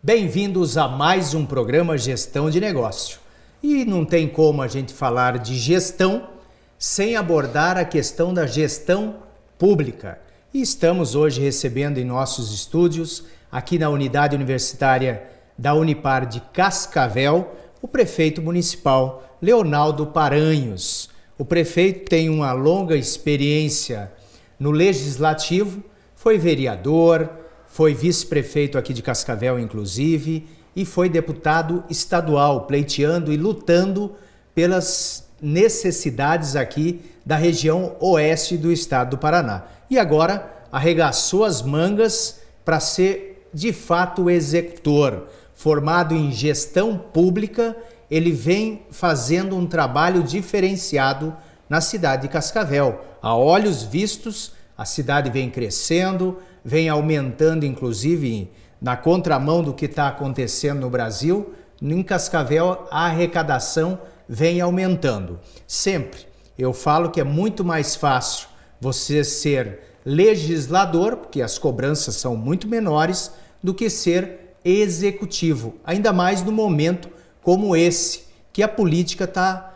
Bem-vindos a mais um programa Gestão de Negócio. E não tem como a gente falar de gestão sem abordar a questão da gestão pública. E estamos hoje recebendo em nossos estúdios, aqui na unidade universitária da Unipar de Cascavel, o prefeito municipal Leonaldo Paranhos. O prefeito tem uma longa experiência no legislativo, foi vereador, foi vice-prefeito aqui de Cascavel, inclusive, e foi deputado estadual, pleiteando e lutando pelas necessidades aqui da região oeste do estado do Paraná. E agora arregaçou as mangas para ser, de fato, o executor. Formado em gestão pública, ele vem fazendo um trabalho diferenciado na cidade de Cascavel. A olhos vistos, a cidade vem crescendo, vem aumentando, inclusive, na contramão do que está acontecendo no Brasil. Em Cascavel, a arrecadação vem aumentando. Sempre eu falo que é muito mais fácil você ser legislador, porque as cobranças são muito menores, do que ser executivo. Ainda mais no momento como esse, que a política está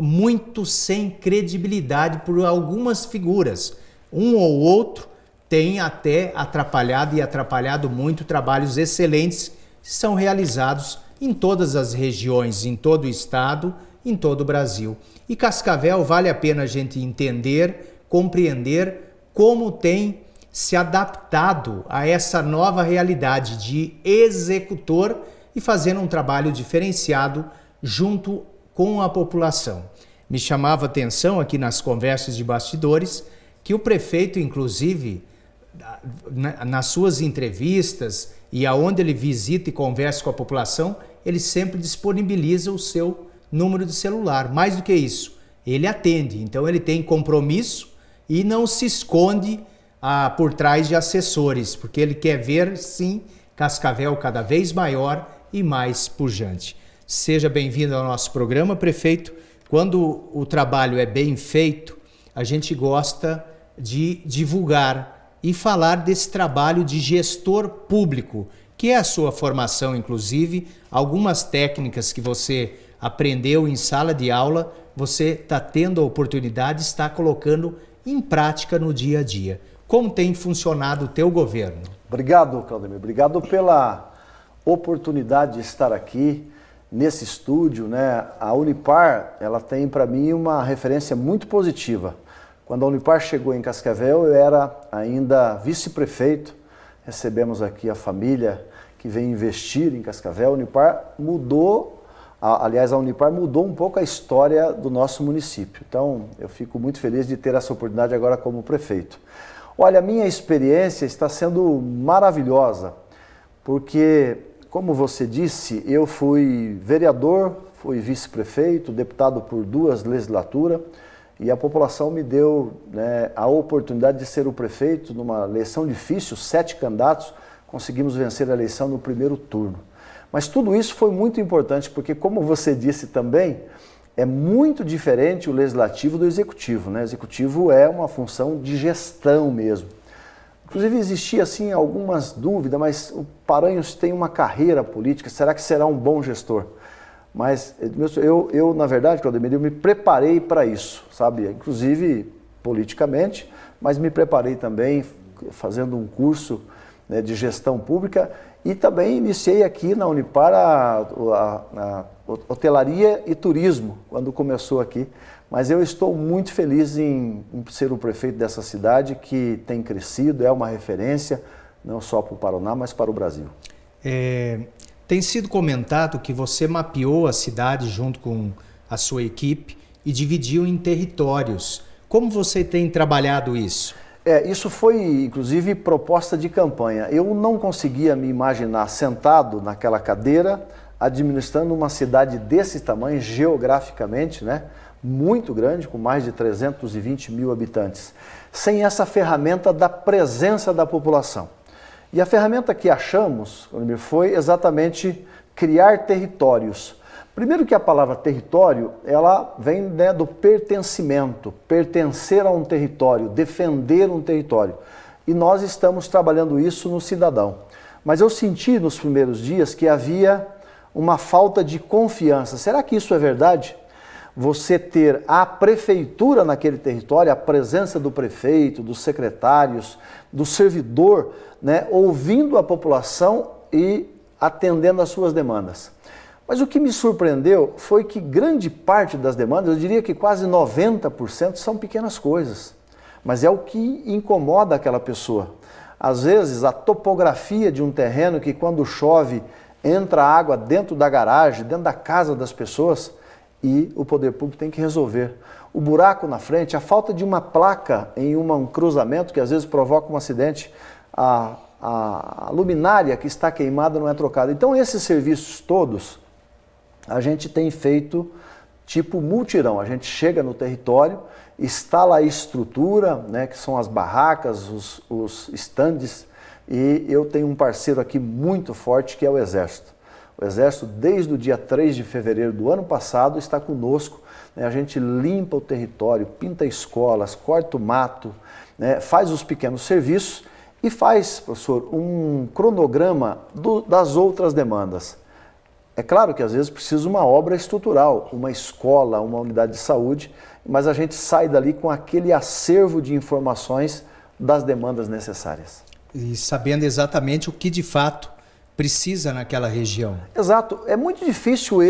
muito sem credibilidade por algumas figuras. Um ou outro tem até atrapalhado muito trabalhos excelentes que são realizados em todas as regiões, em todo o estado, em todo o Brasil. E Cascavel vale a pena a gente entender, compreender como tem se adaptado a essa nova realidade de executor e fazendo um trabalho diferenciado junto com a população. Me chamava a atenção aqui nas conversas de bastidores que o prefeito, inclusive, nas suas entrevistas e aonde ele visita e conversa com a população, ele sempre disponibiliza o seu número de celular. Mais do que isso, ele atende. Então ele tem compromisso e não se esconde por trás de assessores, porque ele quer ver, sim, Cascavel cada vez maior e mais pujante. Seja bem-vindo ao nosso programa, prefeito. Quando o trabalho é bem feito, a gente gosta de divulgar e falar desse trabalho de gestor público, que é a sua formação, inclusive, algumas técnicas que você aprendeu em sala de aula, você está tendo a oportunidade de estar colocando em prática no dia a dia. Como tem funcionado o teu governo? Obrigado, Claudemir. Obrigado pela oportunidade de estar aqui nesse estúdio, né? A Unipar, ela tem para mim uma referência muito positiva. Quando a Unipar chegou em Cascavel, eu era ainda vice-prefeito. Recebemos aqui a família que vem investir em Cascavel. A Unipar mudou, aliás, a Unipar mudou um pouco a história do nosso município. Então, eu fico muito feliz de ter essa oportunidade agora como prefeito. Olha, a minha experiência está sendo maravilhosa, porque, como você disse, eu fui vereador, fui vice-prefeito, deputado por 2 legislaturas, e a população me deu, né, a oportunidade de ser o prefeito numa eleição difícil, 7 candidatos, conseguimos vencer a eleição no primeiro turno. Mas tudo isso foi muito importante, porque, como você disse também, é muito diferente o legislativo do executivo, né? O executivo é uma função de gestão mesmo. Inclusive existia assim algumas dúvidas, mas o Paranhos tem uma carreira política, será que será um bom gestor? Mas eu na verdade, Claudemir, eu me preparei para isso, sabe? Inclusive politicamente, mas me preparei também fazendo um curso, né, de gestão pública e também iniciei aqui na Unipar a hotelaria e turismo, quando começou aqui. Mas eu estou muito feliz em ser o prefeito dessa cidade que tem crescido, é uma referência, não só para o Paraná, mas para o Brasil. Tem sido comentado que você mapeou a cidade junto com a sua equipe e dividiu em territórios. Como você tem trabalhado isso? Isso foi, inclusive, proposta de campanha. Eu não conseguia me imaginar sentado naquela cadeira, administrando uma cidade desse tamanho, geograficamente, né? Muito grande, com mais de 320 mil habitantes, sem essa ferramenta da presença da população. E a ferramenta que achamos foi exatamente criar territórios. Primeiro que a palavra território, ela vem, né, do pertencimento, pertencer a um território, defender um território. E nós estamos trabalhando isso no cidadão. Mas eu senti nos primeiros dias que havia uma falta de confiança. Será que isso é verdade? Você ter a prefeitura naquele território, a presença do prefeito, dos secretários, do servidor, né, ouvindo a população e atendendo às suas demandas. Mas o que me surpreendeu foi que grande parte das demandas, eu diria que quase 90%, são pequenas coisas. Mas é o que incomoda aquela pessoa. Às vezes, a topografia de um terreno que quando chove, entra água dentro da garagem, dentro da casa das pessoas, e o poder público tem que resolver. O buraco na frente, a falta de uma placa em um cruzamento que às vezes provoca um acidente, a luminária que está queimada não é trocada. Então esses serviços todos a gente tem feito tipo multirão. A gente chega no território, instala a estrutura, né, que são as barracas, os estandes, e eu tenho um parceiro aqui muito forte que é o Exército. O Exército, desde o dia 3 de fevereiro do ano passado, está conosco. Né? A gente limpa o território, pinta escolas, corta o mato, né? Faz os pequenos serviços e faz, professor, um cronograma das outras demandas. É claro que às vezes precisa uma obra estrutural, uma escola, uma unidade de saúde, mas a gente sai dali com aquele acervo de informações das demandas necessárias. E sabendo exatamente o que de fato precisa naquela região. Exato. É muito difícil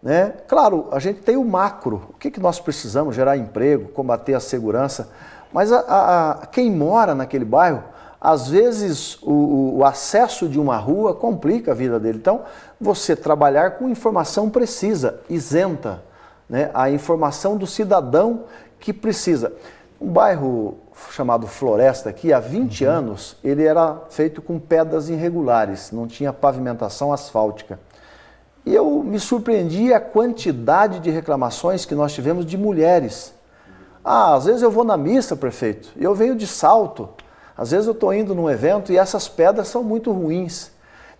né? Claro, a gente tem o macro. O que nós precisamos? Gerar emprego, combater a segurança. Mas quem mora naquele bairro, às vezes o acesso de uma rua complica a vida dele. Então, você trabalhar com informação precisa, isenta, né? A informação do cidadão que precisa. Um bairro chamado Floresta aqui, há 20 anos, ele era feito com pedras irregulares, não tinha pavimentação asfáltica. E eu me surpreendi a quantidade de reclamações que nós tivemos de mulheres. Às vezes eu vou na missa, prefeito, e eu venho de salto. Às vezes eu estou indo num evento e essas pedras são muito ruins.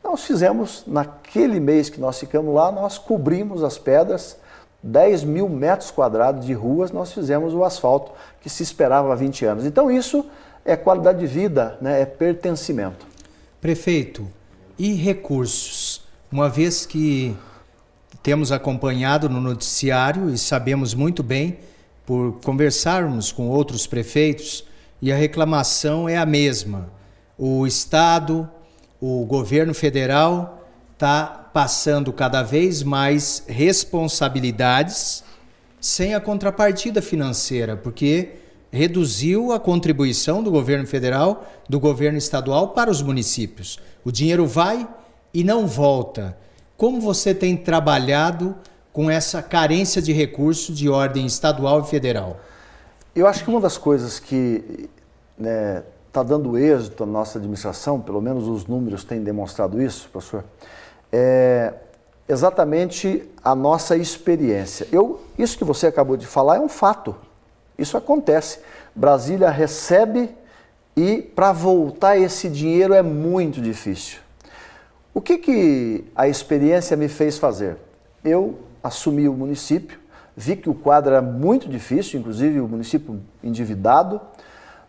Nós fizemos, naquele mês que nós ficamos lá, nós cobrimos as pedras, 10 mil metros quadrados de ruas, nós fizemos o asfalto que se esperava há 20 anos. Então isso é qualidade de vida, né? É pertencimento. Prefeito, e recursos? Uma vez que temos acompanhado no noticiário e sabemos muito bem, por conversarmos com outros prefeitos, e a reclamação é a mesma. O Estado, o governo federal está passando cada vez mais responsabilidades sem a contrapartida financeira, porque reduziu a contribuição do governo federal, do governo estadual para os municípios. O dinheiro vai e não volta. Como você tem trabalhado com essa carência de recursos de ordem estadual e federal? Eu acho que uma das coisas que está dando êxito na nossa administração, pelo menos os números têm demonstrado isso, professor, é exatamente a nossa experiência. Isso que você acabou de falar é um fato. Isso acontece. Brasília recebe e para voltar esse dinheiro é muito difícil. O que a experiência me fez fazer? Eu assumi o município, vi que o quadro era muito difícil, inclusive o município endividado,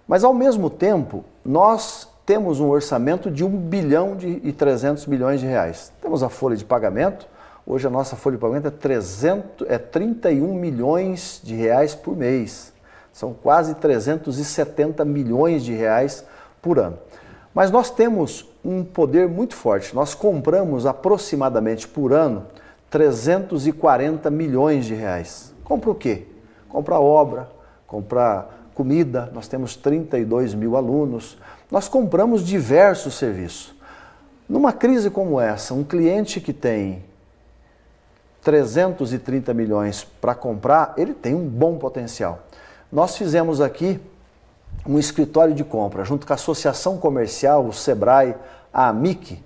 mas ao mesmo tempo nós temos um orçamento de 1 bilhão e 300 milhões de reais. Temos a folha de pagamento, hoje a nossa folha de pagamento é 31 milhões de reais por mês. São quase 370 milhões de reais por ano. Mas nós temos um poder muito forte. Nós compramos aproximadamente por ano 340 milhões de reais. Compra o quê? Compra obra, compra comida, nós temos 32 mil alunos, nós compramos diversos serviços. Numa crise como essa, um cliente que tem 330 milhões para comprar, ele tem um bom potencial. Nós fizemos aqui um escritório de compra, junto com a Associação Comercial, o Sebrae, a AMIC,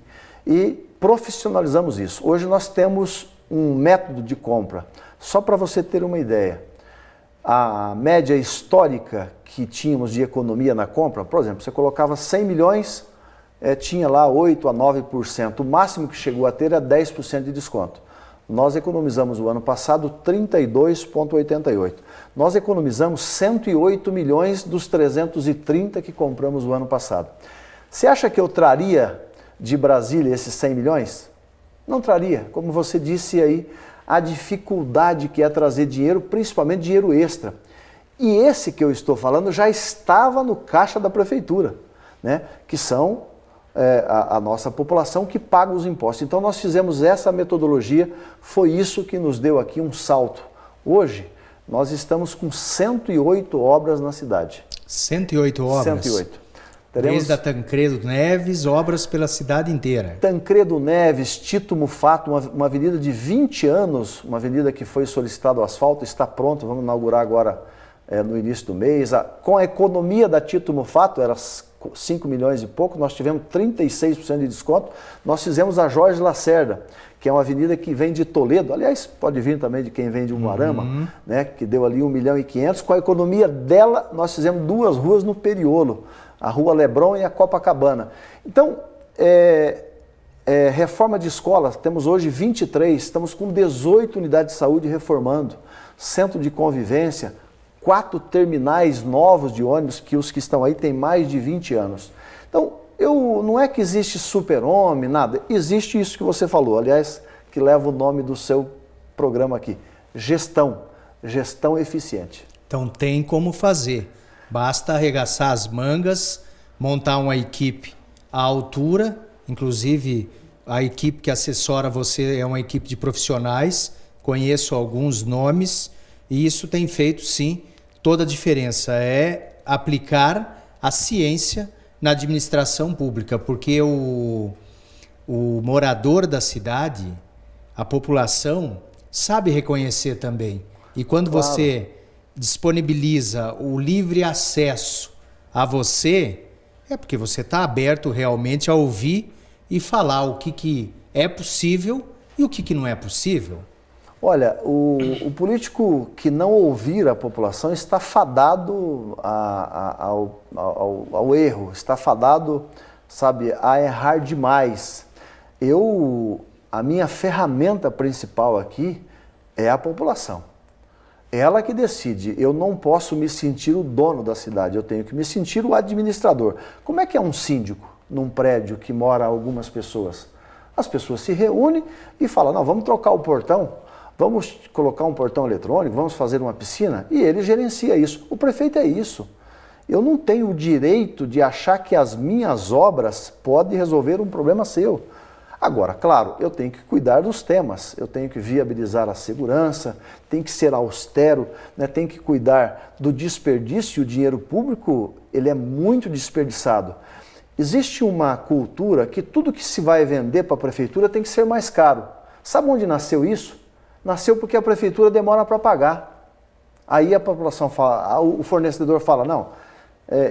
e profissionalizamos isso. Hoje nós temos um método de compra. Só para você ter uma ideia, a média histórica que tínhamos de economia na compra, por exemplo, você colocava 100 milhões, tinha lá 8% a 9%. O máximo que chegou a ter era 10% de desconto. Nós economizamos o ano passado 32,88%. Nós economizamos 108 milhões dos 330 que compramos o ano passado. Você acha que eu traria de Brasília esses 100 milhões? Não traria. Como você disse aí, a dificuldade que é trazer dinheiro, principalmente dinheiro extra. E esse que eu estou falando já estava no caixa da prefeitura, né? Que são a nossa população que paga os impostos. Então nós fizemos essa metodologia, foi isso que nos deu aqui um salto. Hoje nós estamos com 108 obras na cidade. 108 obras? 108. Desde a Tancredo Neves, obras pela cidade inteira. Tancredo Neves, Tito Mufato, uma avenida de 20 anos, uma avenida que foi solicitado o asfalto, está pronto, vamos inaugurar agora no início do mês. Com a economia da Tito Mufato, era 5 milhões e pouco, nós tivemos 36% de desconto. Nós fizemos a Jorge Lacerda, que é uma avenida que vem de Toledo, aliás, pode vir também de quem vem de Umuarama, né, que deu ali 1,5 milhão. Com a economia dela, nós fizemos 2 ruas no Periolo, a Rua Lebron e a Copacabana. Então, reforma de escolas, temos hoje 23, estamos com 18 unidades de saúde reformando, centro de convivência, 4 terminais novos de ônibus, que os que estão aí têm mais de 20 anos. Então, não é que existe super-homem, nada, existe isso que você falou, aliás, que leva o nome do seu programa aqui, gestão eficiente. Então tem como fazer, basta arregaçar as mangas, montar uma equipe à altura, inclusive a equipe que assessora você é uma equipe de profissionais, conheço alguns nomes, e isso tem feito sim toda a diferença, é aplicar a ciência na administração pública, porque o morador da cidade, a população, sabe reconhecer também. E quando você disponibiliza o livre acesso a você, é porque você está aberto realmente a ouvir e falar o que é possível e o que não é possível. Olha, o político que não ouvir a população está fadado ao erro, está fadado, sabe, a errar demais. A minha ferramenta principal aqui é a população. Ela que decide. Eu não posso me sentir o dono da cidade, eu tenho que me sentir o administrador. Como é que é um síndico num prédio que mora algumas pessoas? As pessoas se reúnem e falam, não, vamos trocar o portão, vamos colocar um portão eletrônico, vamos fazer uma piscina, e ele gerencia isso. O prefeito é isso. Eu não tenho o direito de achar que as minhas obras podem resolver um problema seu. Agora, claro, eu tenho que cuidar dos temas, eu tenho que viabilizar a segurança, tem que ser austero, né, tem que cuidar do desperdício. O dinheiro público, ele é muito desperdiçado. Existe uma cultura que tudo que se vai vender para a prefeitura tem que ser mais caro. Sabe onde nasceu isso? Nasceu porque a prefeitura demora para pagar. Aí a população fala, o fornecedor fala, não,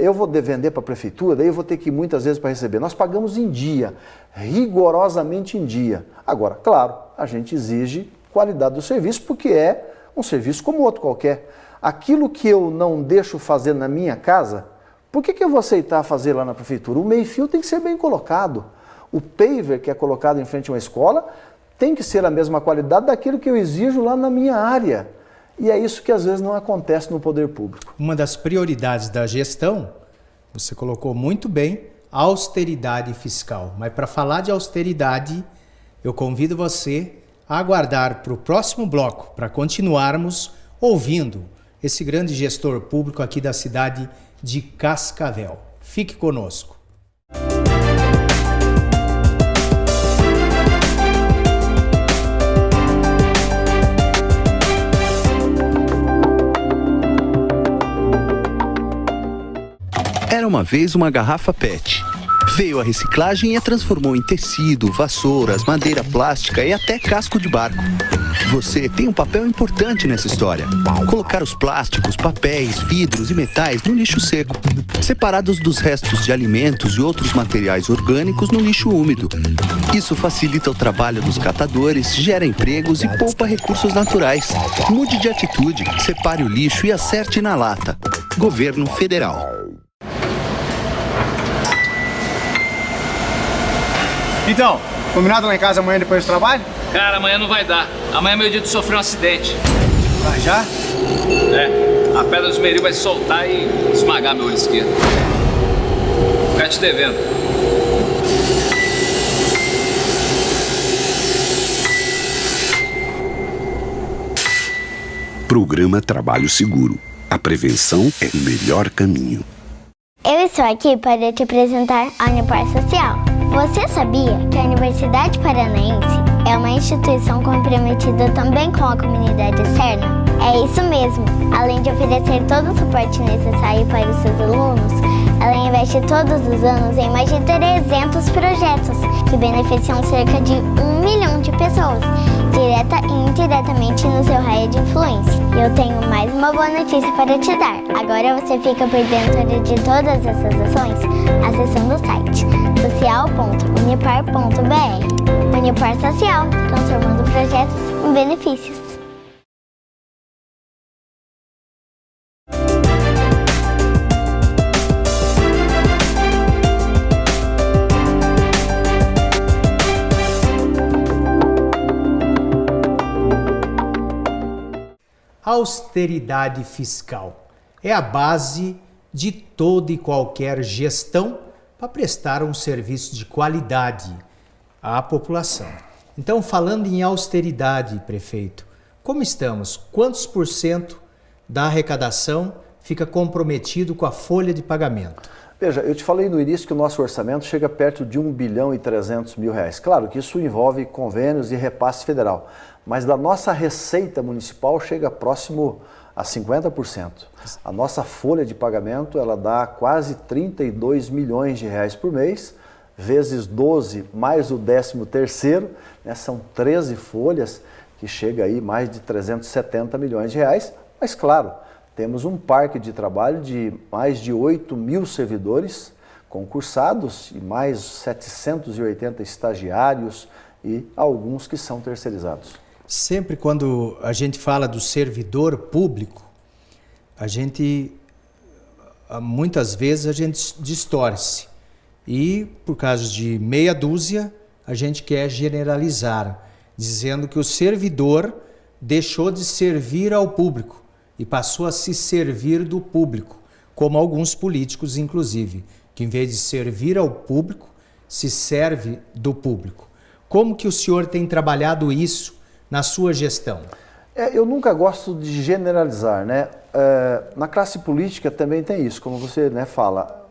eu vou vender para a prefeitura, daí eu vou ter que ir muitas vezes para receber. Nós pagamos em dia, rigorosamente em dia. Agora, claro, a gente exige qualidade do serviço, porque é um serviço como outro qualquer. Aquilo que eu não deixo fazer na minha casa, por que eu vou aceitar fazer lá na prefeitura? O meio-fio tem que ser bem colocado. O paver que é colocado em frente a uma escola tem que ser a mesma qualidade daquilo que eu exijo lá na minha área. E é isso que às vezes não acontece no poder público. Uma das prioridades da gestão, você colocou muito bem, austeridade fiscal. Mas para falar de austeridade, eu convido você a aguardar para o próximo bloco, para continuarmos ouvindo esse grande gestor público aqui da cidade de Cascavel. Fique conosco. Era uma vez uma garrafa PET. Veio a reciclagem e a transformou em tecido, vassouras, madeira plástica e até casco de barco. Você tem um papel importante nessa história. Colocar os plásticos, papéis, vidros e metais no lixo seco, separados dos restos de alimentos e outros materiais orgânicos no lixo úmido. Isso facilita o trabalho dos catadores, gera empregos e poupa recursos naturais. Mude de atitude, separe o lixo e acerte na lata. Governo Federal. Então, combinado lá em casa amanhã depois do trabalho? Cara, amanhã não vai dar. Amanhã é meu dia de sofrer um acidente. Vai já? É, a pedra do esmeril vai soltar e esmagar meu olho esquerdo. Vou ficar te devendo. Programa Trabalho Seguro. A prevenção é o melhor caminho. Eu estou aqui para te apresentar a Unipar Social. Você sabia que a Universidade Paranaense é uma instituição comprometida também com a comunidade externa? É isso mesmo. Além de oferecer todo o suporte necessário para os seus alunos, ela investe todos os anos em mais de 300 projetos que beneficiam cerca de 1 milhão de pessoas, direta e indiretamente no seu raio de influência. E eu tenho mais uma boa notícia para te dar. Agora você fica por dentro de todas essas ações acessando o site social.unipar.br. Unipar Social, transformando projetos em benefícios. Austeridade fiscal é a base de toda e qualquer gestão para prestar um serviço de qualidade à população. Então, falando em austeridade, prefeito, como estamos? Quantos % da arrecadação fica comprometido com a folha de pagamento? Veja, eu te falei no início que o nosso orçamento chega perto de 1 bilhão e 300 mil reais. Claro que isso envolve convênios e repasse federal, mas da nossa receita municipal chega próximo a 50%. A nossa folha de pagamento, ela dá quase 32 milhões de reais por mês, vezes 12 mais o 13º, né, são 13 folhas, que chega aí mais de 370 milhões de reais, mas claro, temos um parque de trabalho de mais de 8 mil servidores concursados e mais 780 estagiários e alguns que são terceirizados. Sempre quando a gente fala do servidor público, muitas vezes a gente distorce. E por causa de meia dúzia, a gente quer generalizar, dizendo que o servidor deixou de servir ao público e passou a se servir do público, como alguns políticos, inclusive, que em vez de servir ao público, se serve do público. Como que o senhor tem trabalhado isso na sua gestão? Eu nunca gosto de generalizar, né? Na classe política também tem isso, como você, né, fala,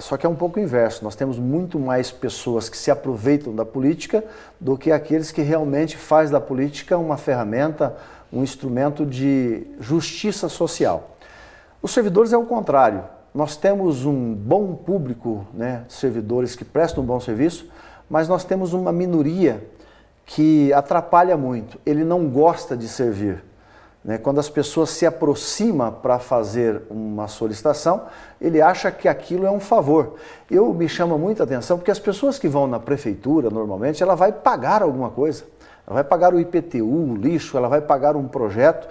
só que é um pouco o inverso. Nós temos muito mais pessoas que se aproveitam da política do que aqueles que realmente fazem da política uma ferramenta, um instrumento de justiça social. Os servidores é o contrário. Nós temos um bom público, né, de servidores que prestam um bom serviço, mas nós temos uma minoria que atrapalha muito. Ele não gosta de servir, né? Quando as pessoas se aproximam para fazer uma solicitação, ele acha que aquilo é um favor. Me chama muita atenção porque as pessoas que vão na prefeitura, normalmente, ela vai pagar alguma coisa. Ela vai pagar o IPTU, o lixo, ela vai pagar um projeto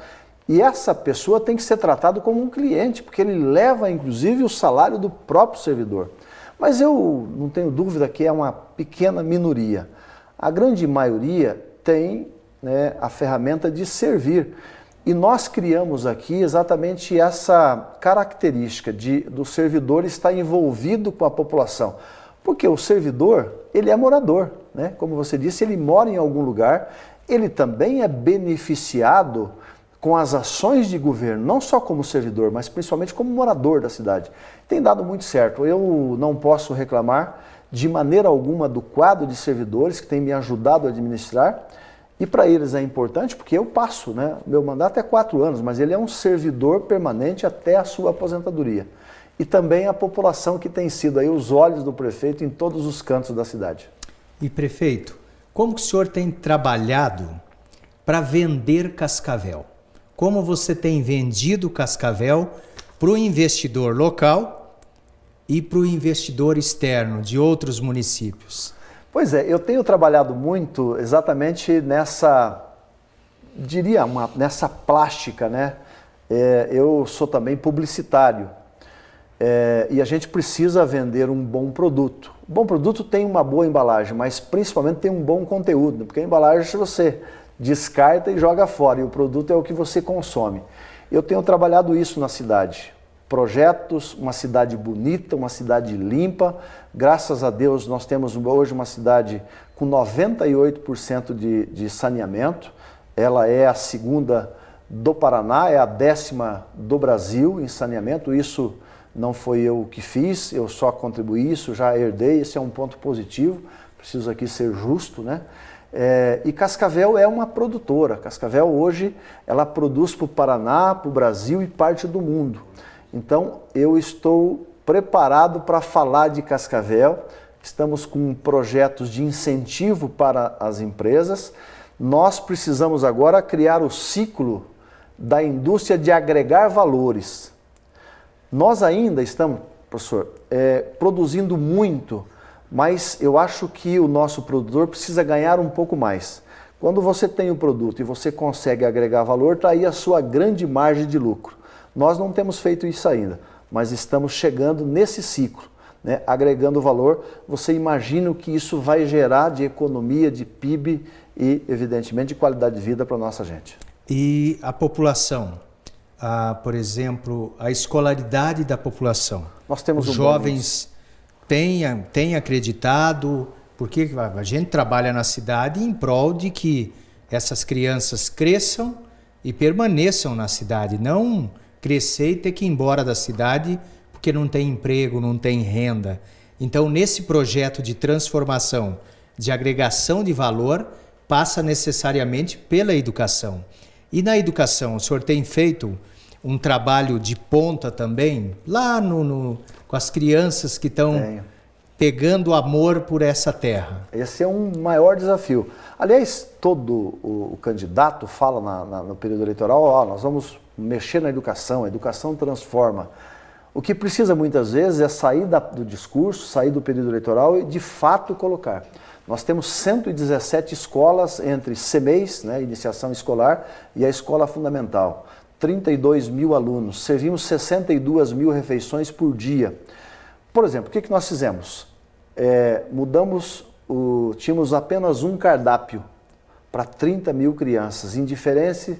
e essa pessoa tem que ser tratada como um cliente, porque ele leva, inclusive, o salário do próprio servidor. Mas eu não tenho dúvida que é uma pequena minoria. A grande maioria tem, né, a ferramenta de servir. E nós criamos aqui exatamente essa característica do servidor estar envolvido com a população. Porque o servidor, ele é morador, né? Como você disse, ele mora em algum lugar, ele também é beneficiado com as ações de governo, não só como servidor, mas principalmente como morador da cidade. Tem dado muito certo. Eu não posso reclamar de maneira alguma do quadro de servidores que tem me ajudado a administrar, e para eles é importante porque eu passo, né? Meu mandato é 4 anos, mas ele é um servidor permanente até a sua aposentadoria. E também a população que tem sido aí os olhos do prefeito em todos os cantos da cidade. E prefeito, como que o senhor tem trabalhado para vender Cascavel? Como você tem vendido Cascavel para o investidor local e para o investidor externo de outros municípios? Pois é, eu tenho trabalhado muito exatamente nessa plástica, né? Eu sou também publicitário e a gente precisa vender um bom produto. O bom produto tem uma boa embalagem, mas principalmente tem um bom conteúdo, porque a embalagem você descarta e joga fora, e o produto é o que você consome. Eu tenho trabalhado isso na cidade. Projetos, uma cidade bonita, uma cidade limpa. Graças a Deus nós temos hoje uma cidade com 98% de saneamento. Ela é a segunda do Paraná, é a 10ª do Brasil em saneamento. Isso não foi eu que fiz, eu só contribuí, isso já herdei, esse é um ponto positivo, preciso aqui ser justo, né? E Cascavel é uma produtora. Cascavel hoje ela produz para o Paraná, para o Brasil e parte do mundo. Então eu estou preparado para falar de Cascavel. Estamos com projetos de incentivo para as empresas. Nós precisamos agora criar o ciclo da indústria de agregar valores. Nós ainda estamos, professor, produzindo muito, mas eu acho que o nosso produtor precisa ganhar um pouco mais. Quando você tem o produto e você consegue agregar valor, está aí a sua grande margem de lucro. Nós não temos feito isso ainda, mas estamos chegando nesse ciclo, né? Agregando valor. Você imagina o que isso vai gerar de economia, de PIB e, evidentemente, de qualidade de vida para a nossa gente. E a população? Por exemplo, a escolaridade da população. Nós temos Os jovens têm acreditado, porque a gente trabalha na cidade em prol de que essas crianças cresçam e permaneçam na cidade, não crescer e ter que ir embora da cidade porque não tem emprego, não tem renda. Então, nesse projeto de transformação, de agregação de valor, passa necessariamente pela educação. E na educação, o senhor tem feito um trabalho de ponta também, lá com as crianças que estão pegando amor por essa terra? Esse é um maior desafio. Aliás, todo o candidato fala no período eleitoral, nós vamos mexer na educação, a educação transforma. O que precisa muitas vezes é sair do discurso, sair do período eleitoral e de fato colocar. Nós temos 117 escolas entre CMEIs, né, iniciação escolar, e a escola fundamental. 32 mil alunos, servimos 62 mil refeições por dia. Por exemplo, o que nós fizemos? Tínhamos apenas um cardápio para 30 mil crianças, em diferentes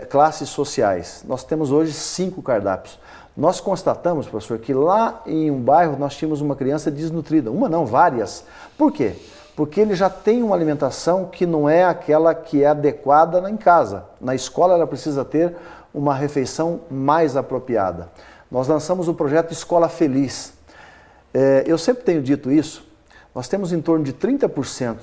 classes sociais. Nós temos hoje 5 cardápios. Nós constatamos, professor, que lá em um bairro nós tínhamos uma criança desnutrida. Uma não, várias. Por quê? Porque ele já tem uma alimentação que não é aquela que é adequada em casa. Na escola ela precisa ter uma refeição mais apropriada. Nós lançamos o projeto Escola Feliz. Eu sempre tenho dito isso, nós temos em torno de 30%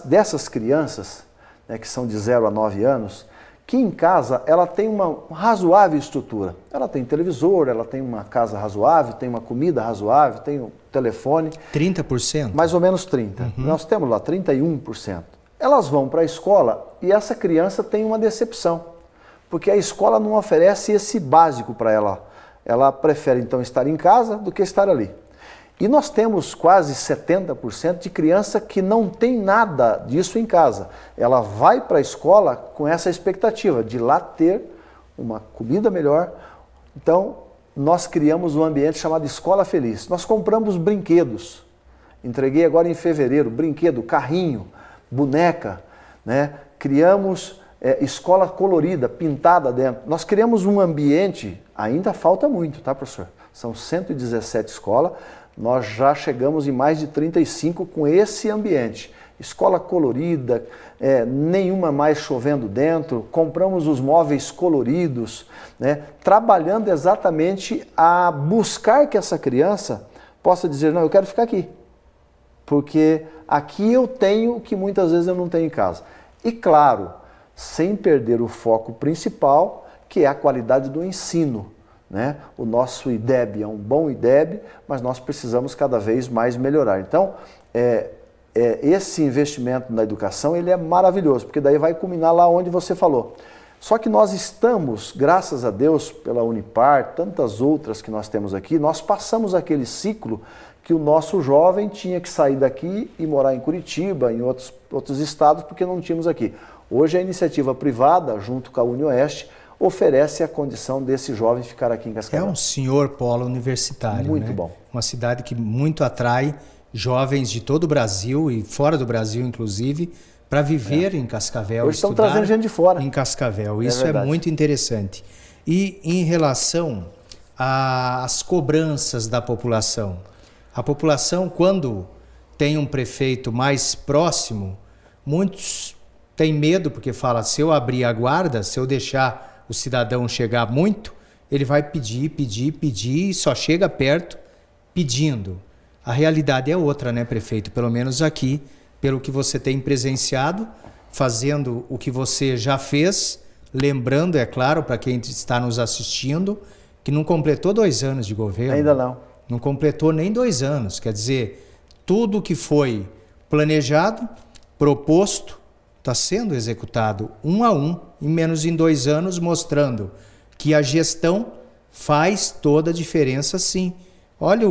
dessas crianças, né, que são de 0 a 9 anos, que em casa ela tem uma razoável estrutura. Ela tem televisor, ela tem uma casa razoável, tem uma comida razoável, tem um telefone. 30%? Mais ou menos 30%. Nós temos lá 31%. Elas vão para a escola e essa criança tem uma decepção, porque a escola não oferece esse básico para ela. Ela prefere então estar em casa do que estar ali. E nós temos quase 70% de criança que não tem nada disso em casa. Ela vai para a escola com essa expectativa de lá ter uma comida melhor. Então, nós criamos um ambiente chamado Escola Feliz. Nós compramos brinquedos. Entreguei agora em fevereiro, brinquedo, carrinho, boneca, né? Criamos escola colorida, pintada dentro. Nós criamos um ambiente, ainda falta muito, tá, professor? São 117 escolas. Nós já chegamos em mais de 35 com esse ambiente. Escola colorida, nenhuma mais chovendo dentro, compramos os móveis coloridos, né, trabalhando exatamente a buscar que essa criança possa dizer, não, eu quero ficar aqui, porque aqui eu tenho o que muitas vezes eu não tenho em casa. E claro, sem perder o foco principal, que é a qualidade do ensino. Né? O nosso IDEB é um bom IDEB, mas nós precisamos cada vez mais melhorar. Então, esse investimento na educação ele é maravilhoso, porque daí vai culminar lá onde você falou. Só que nós estamos, graças a Deus, pela Unipar, tantas outras que nós temos aqui, nós passamos aquele ciclo que o nosso jovem tinha que sair daqui e morar em Curitiba, em outros estados, porque não tínhamos aqui. Hoje a iniciativa privada, junto com a UniOeste, oferece a condição desse jovem ficar aqui em Cascavel. É um senhor polo universitário, muito né? Bom. Uma cidade que muito atrai jovens de todo o Brasil e fora do Brasil, inclusive, para viver em Cascavel. Hoje estão trazendo gente de fora. Em Cascavel. Isso é muito interessante. E em relação às cobranças da população, a população, quando tem um prefeito mais próximo, muitos têm medo, porque fala, se eu abrir a guarda, se eu deixar o cidadão chegar muito, ele vai pedir e só chega perto pedindo. A realidade é outra, né, prefeito? Pelo menos aqui, pelo que você tem presenciado, fazendo o que você já fez, lembrando, é claro, para quem está nos assistindo, que não completou 2 anos de governo. Ainda não. Não completou nem 2 anos. Quer dizer, tudo que foi planejado, proposto, está sendo executado 1 a 1, em menos de 2 anos, mostrando que a gestão faz toda a diferença, sim. Olha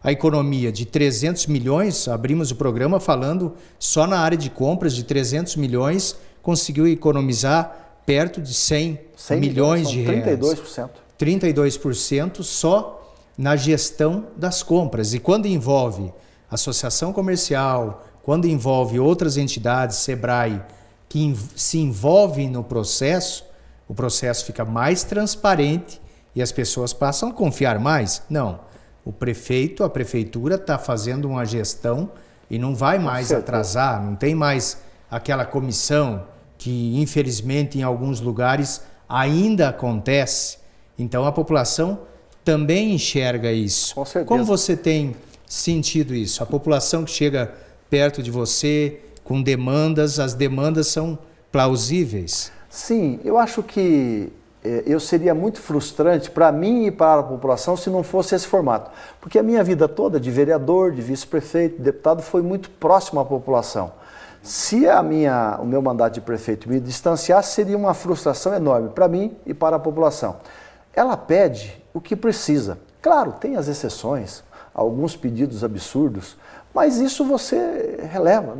a economia de 300 milhões, abrimos o programa falando só na área de compras de 300 milhões, conseguiu economizar perto de 100 milhões de reais. 32%. 32% só na gestão das compras. E quando envolve associação comercial, quando envolve outras entidades, Sebrae, que se envolvem no processo, o processo fica mais transparente e as pessoas passam a confiar mais. Não, o prefeito, a prefeitura está fazendo uma gestão e não vai mais atrasar, não tem mais aquela comissão que infelizmente em alguns lugares ainda acontece. Então a população também enxerga isso. Com certeza. Como você tem sentido isso? A população que chega perto de você com demandas, as demandas são plausíveis? Sim, eu acho que eu seria muito frustrante para mim e para a população se não fosse esse formato. Porque a minha vida toda de vereador, de vice-prefeito, de deputado foi muito próximo à população. Se o meu mandato de prefeito me distanciasse, seria uma frustração enorme para mim e para a população. Ela pede o que precisa. Claro, tem as exceções, alguns pedidos absurdos, mas isso você releva,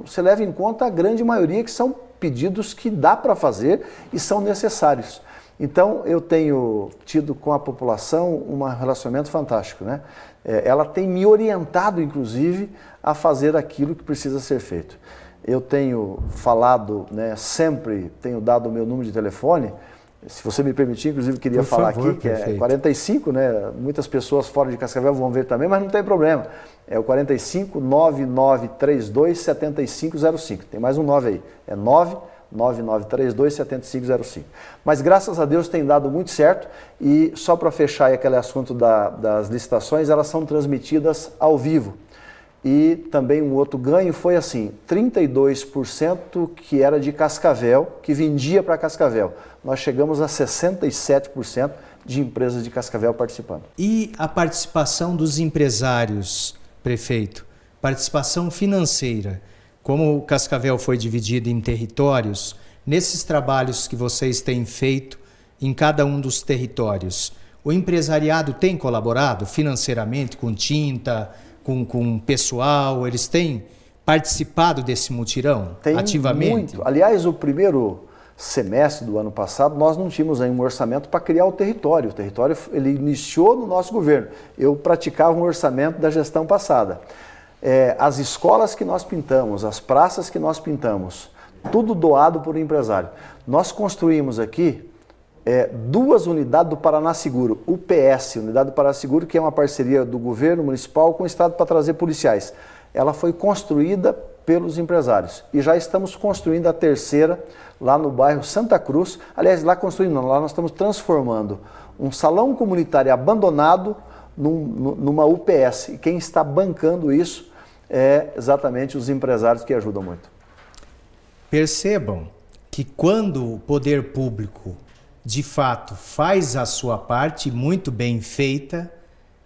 você leva em conta a grande maioria que são pedidos que dá para fazer e são necessários. Então, eu tenho tido com a população um relacionamento fantástico, né? Ela tem me orientado, inclusive, a fazer aquilo que precisa ser feito. Eu tenho falado, né, sempre tenho dado o meu número de telefone. Se você me permitir, inclusive, queria falar aqui, que é 45, né? Muitas pessoas fora de Cascavel vão ver também, mas não tem problema. É o 45 9932 7505. Tem mais um 9 aí. É 99932 7505. Mas graças a Deus tem dado muito certo e só para fechar aí aquele assunto das licitações, elas são transmitidas ao vivo. E também um outro ganho foi assim, 32% que era de Cascavel, que vendia para Cascavel. Nós chegamos a 67% de empresas de Cascavel participando. E a participação dos empresários, prefeito? Participação financeira. Como o Cascavel foi dividido em territórios, nesses trabalhos que vocês têm feito em cada um dos territórios, o empresariado tem colaborado financeiramente com tinta, com pessoal, eles têm participado desse mutirão ativamente? Muito. Aliás, o primeiro semestre do ano passado, nós não tínhamos aí um orçamento para criar o território. O território ele iniciou no nosso governo. Eu praticava um orçamento da gestão passada. As escolas que nós pintamos, as praças que nós pintamos, tudo doado por um empresário. Nós construímos aqui 2 unidades do Paraná Seguro, UPS, Unidade do Paraná Seguro, que é uma parceria do governo municipal com o estado para trazer policiais. Ela foi construída pelos empresários e já estamos construindo a 3ª lá no bairro Santa Cruz. Aliás, lá nós estamos transformando um salão comunitário abandonado numa UPS. E quem está bancando isso é exatamente os empresários que ajudam muito. Percebam que quando o poder público de fato faz a sua parte muito bem feita,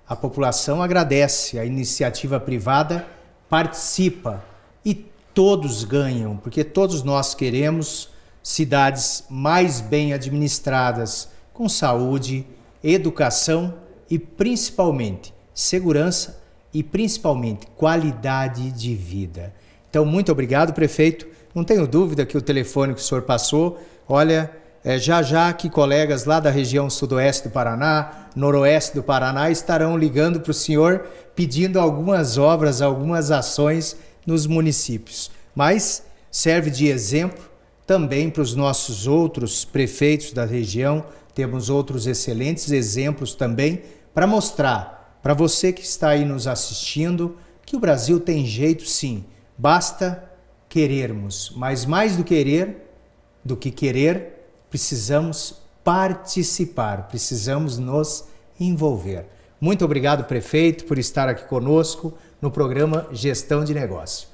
a população agradece, a iniciativa privada participa e todos ganham, porque todos nós queremos cidades mais bem administradas, com saúde, educação e principalmente segurança e principalmente qualidade de vida. Então, muito obrigado, prefeito. Não tenho dúvida que o telefone que o senhor passou, olha, já que colegas lá da região sudoeste do Paraná, noroeste do Paraná, estarão ligando para o senhor pedindo algumas obras, algumas ações nos municípios. Mas serve de exemplo também para os nossos outros prefeitos da região. Temos outros excelentes exemplos também para mostrar para você que está aí nos assistindo que o Brasil tem jeito sim. Basta querermos, mas mais do que querer, precisamos participar, precisamos nos envolver. Muito obrigado, prefeito, por estar aqui conosco no programa Gestão de Negócio.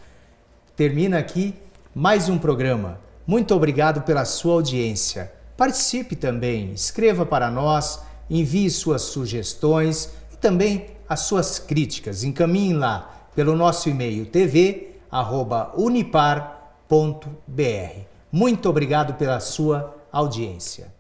Termina aqui mais um programa. Muito obrigado pela sua audiência. Participe também, escreva para nós, envie suas sugestões e também as suas críticas. Encaminhe lá pelo nosso e-mail tv@unipar.br. Muito obrigado pela sua audiência.